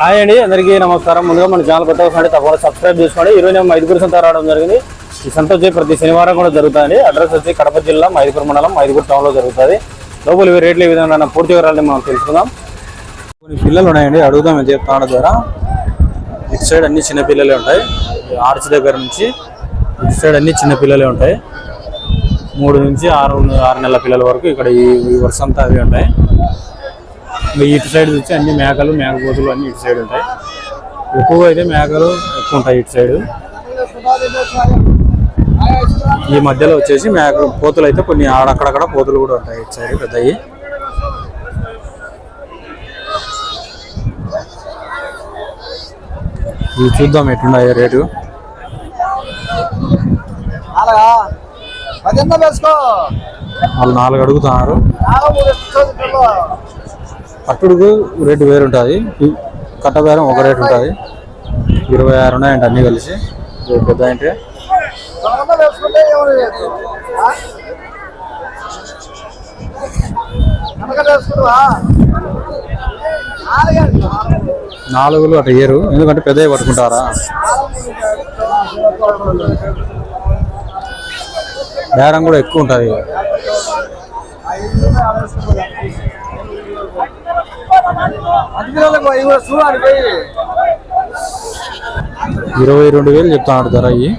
Hi అండి, అందరికీ నమస్కారం. ముందుగా మన ఛానల్ కొత్తగా వస్తుంటే తప్పకుండా సబ్స్క్రైబ్ చేసుకోండి. ఈరోజు మేము మైదుకూరు సంత రావడం జరిగింది. ఈ సంత వచ్చి ప్రతి శనివారం కూడా జరుగుతుంది. అడ్రస్ వచ్చి కడప జిల్లా మైదుకూరు మండలం మైదుకూరు టౌన్లో జరుగుతుంది. లోపల ఇవి రేట్లు ఏ విధంగా పూర్తి వివరాలని మనం తెలుసుకుందాం. కొన్ని పిల్లలు ఉన్నాయండి, అడుగుదాం అని చెప్తాను ద్వారా. ఇటు సైడ్ అన్ని చిన్న పిల్లలే ఉంటాయి. ఆర్చ్ దగ్గర నుంచి ఇటు సైడ్ అన్ని చిన్న పిల్లలే ఉంటాయి. 3 నుంచి 6 నెలల పిల్లల వరకు ఇక్కడ ఈ వరుస అంతా అవి ఉంటాయి. ఇటు సైడ్ వచ్చి అన్ని మేకలు మేకపోతులు అన్ని ఇటు సైడ్ ఉంటాయి. ఎక్కువగా అయితే మేకలు ఎక్కువ ఉంటాయి ఇటు సైడ్. ఈ మధ్యలో వచ్చేసి పోతులు అయితే కొన్ని అక్కడక్కడ పోతులు కూడా ఉంటాయి ఇటు సైడ్ పెద్దవి. ఇవి చూద్దాం ఎట్లున్నాయి రేటు. వాళ్ళు 4 అడుగుతున్నారు. పట్టుడుకు రేటు వేరు ఉంటుంది, కట్టబేరం ఒక రేటు ఉంటుంది. 26 ఉన్నాయంట అన్నీ కలిసి. పెద్ద అంటే నాలుగులు అటు ఏరు, ఎందుకంటే పెద్దవి పట్టుకుంటారా. బేరం కూడా ఎక్కువ ఉంటుంది. 22,000 చెప్తాడు ధర. అయ్యి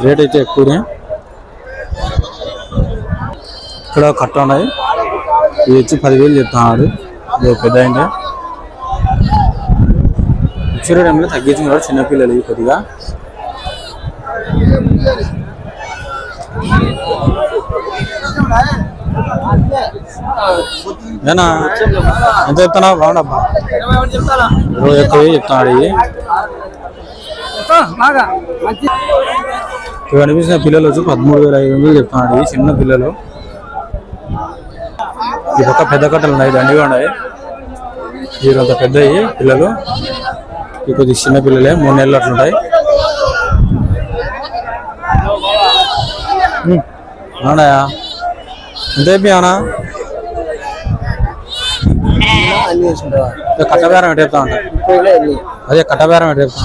రేట్ అయితే ఎక్కువనే. ఇక్కడ కట్ట ఉన్నాయి, ఇవి వచ్చి 10,000 చెప్తున్నాడు. పెద్ద అంటే ఇచ్చిన టైంలో తగ్గించుకున్నాడు. చిన్నపిల్లలు ఇవి కొద్దిగా. ఏనా ఎంత చెప్తున్నావు? బాగుండబ్బా, 21,000 చెప్తున్నాడు. ఇవి కనిపిస్తున్న పిల్లలు వచ్చి 13,500 చెప్తున్నాడు. ఈ చిన్న పిల్లలు. ఈ పక్క పెద్ద కట్టలు ఉన్నాయి, దండిగా ఉన్నాయి. వీరంత పెద్దవి పిల్లలు. ఇవి కొద్దిగా చిన్న పిల్లలే, 3 నెలలు అట్లుంటాయి. అవునాయా? ఎంత అయిపోయానా? కట్టబేరం ఎటు చెప్తా ఉంటా. అదే కట్టబేరం ఎటు చెప్తా.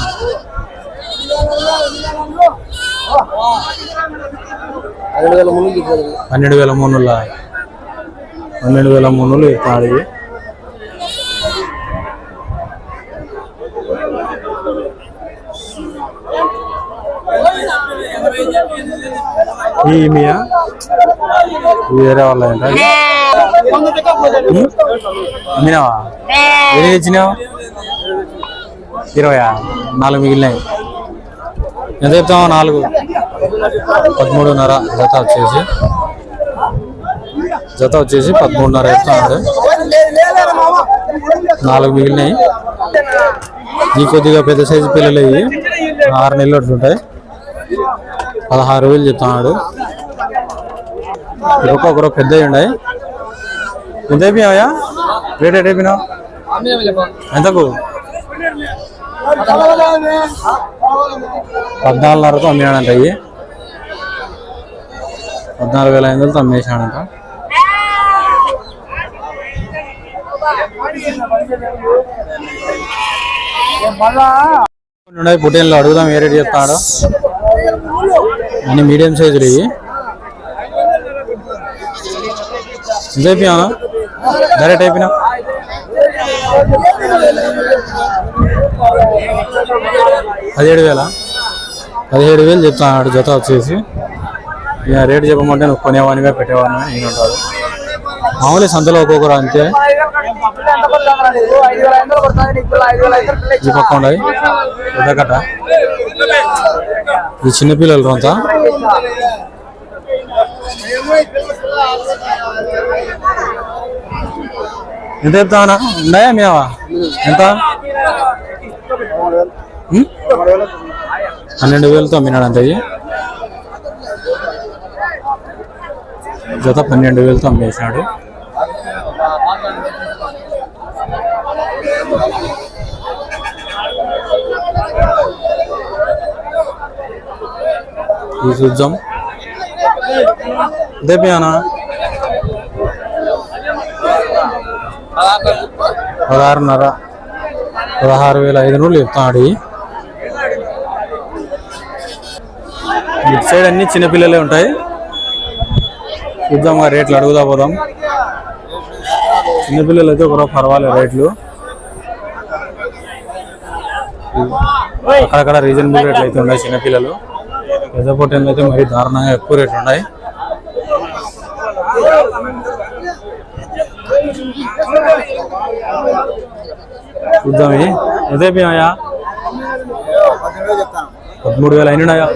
12,300 చెప్తాడు. ఈమియా వేరే వాళ్ళ అమ్మినావా? ఏది తెచ్చినావు? 20. 4 మిగిలినాయి. ఎంత చెప్తావా? 4. 13,500 జత వచ్చేసి 13,500 చెప్తాడు. 4 మిగిలినాయి. ఈ కొద్దిగా పెద్ద సైజు పిల్లలు అయ్యి 6 నెలలు అట్లుంటాయి. 16,000 చెప్తున్నాడు. ఒక్కొక్కరు పెద్దవి ఉన్నాయి. ఎంత అయిపోయావా? Rate at అయిపోయినావు? ఎంతకు? 14,500తో అమ్మాడంట. అయ్యి 14,500తో అమ్మేసాడంట. పుట్టేళ్ళు అడుగుదాం ఏ రేట్ చెప్తాడు. అన్ని మీడియం సైజులు ఇవి. ఎంత అయిపోయాను? డైరెక్ట్ అయిపోయినా 17,000 చెప్తాడు. జత వచ్చేసి రేటు చెప్పమంటే నువ్వు కొనేవానిగా పెట్టేవానిగా నేను ఉంటాడు. మామూలు సంతలో ఒక్కొక్కరు అంతే. ఈ పక్క ఉండదు పెద్ద కట్ట. ఈ చిన్నపిల్లలు అంతా. ఎంత చెప్తావా? ఉన్నాయా మేవా? ఎంత? 12,000తో అమ్మినాడంట. జత 12,000తో అమ్మేసినాడు. ఇది చూద్దాం. దేపియానా 16.5 16,500 చెప్తాడు. ఇటు సైడ్ అన్ని చిన్నపిల్లలే ఉంటాయి. చూద్దాం రేట్లు అడుగుదా పోదాం. చిన్నపిల్లలు అయితే ఒక పర్వాలేదు రేట్లు, అక్కడక్కడ రీజనబుల్ రేట్లు అయితే ఉన్నాయి. చిన్నపిల్లలు పెద్ద పొట్టేళ్ళు అయితే మరీ దారుణంగా ఎక్కువ రేట్లు ఉన్నాయి. చూద్దాం ఎంత అయిపోయాయా? 13,000 ఎన్నున్నాయా?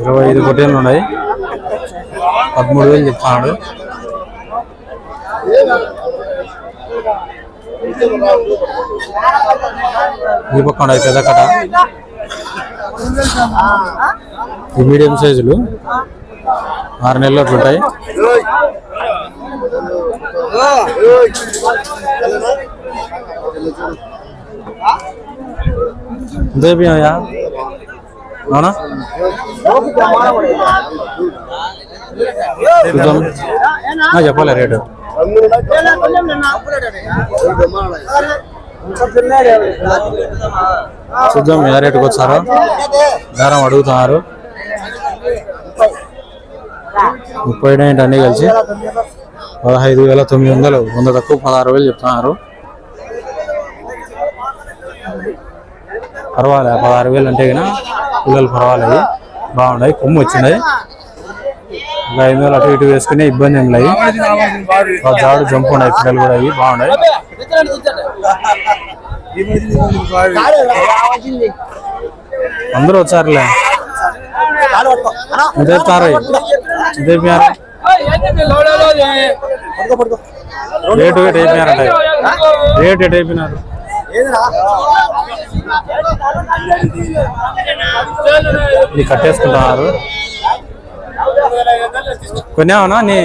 25 పొట్టేళ్ళు ఉన్నాయి. 13,000 చెప్తాడు. ఈ పక్క ఉన్నాయి పెద్ద కట, ఈ మీడియం సైజులు 6 నెలలు అట్లుంటాయి. ఎంతైపోయాయా? అవునా? చూద్దాం, చెప్పాలి రేటు. చూద్దాం ఏ రేటుకి వచ్చారో. దారం అడుగుతున్నారు 30 అన్నీ కలిసి 15,900, 100 తక్కువ 16,000 చెప్తున్నారు. పర్వాలేదు 16,000 అంటే కన్నా పిల్లలు పర్వాలేదు, బాగున్నాయి. కొమ్ము వచ్చినాయి. ఇంకా 5,000 అటు ఇటు వేసుకునే ఇబ్బంది ఏం లేదు. జాడు జంపు ఉన్నాయి పిల్లలు కూడా, అవి బాగున్నాయి. అందరూ వచ్చారులే. చెప్తారు రేటు అయిపోయినారంట. రేటు ఎటు అయిపోయినారు? ఇది కట్టేసుకుంటున్నారు. కొన్నావునా నీ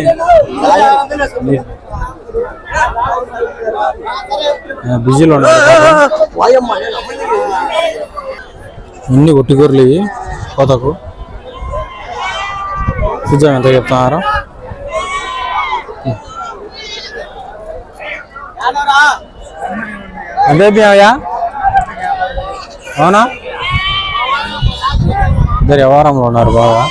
బిజీలో ఉన్నారు. అన్ని ఒట్టిగొర్రెలు ఇవి కోతకు. చూద్దాం ఎంత చెప్తున్నారు. ఎంత అయిపోయాయా? అవునా? ఇద్దరు వ్యవహారంలో ఉన్నారు బాగా.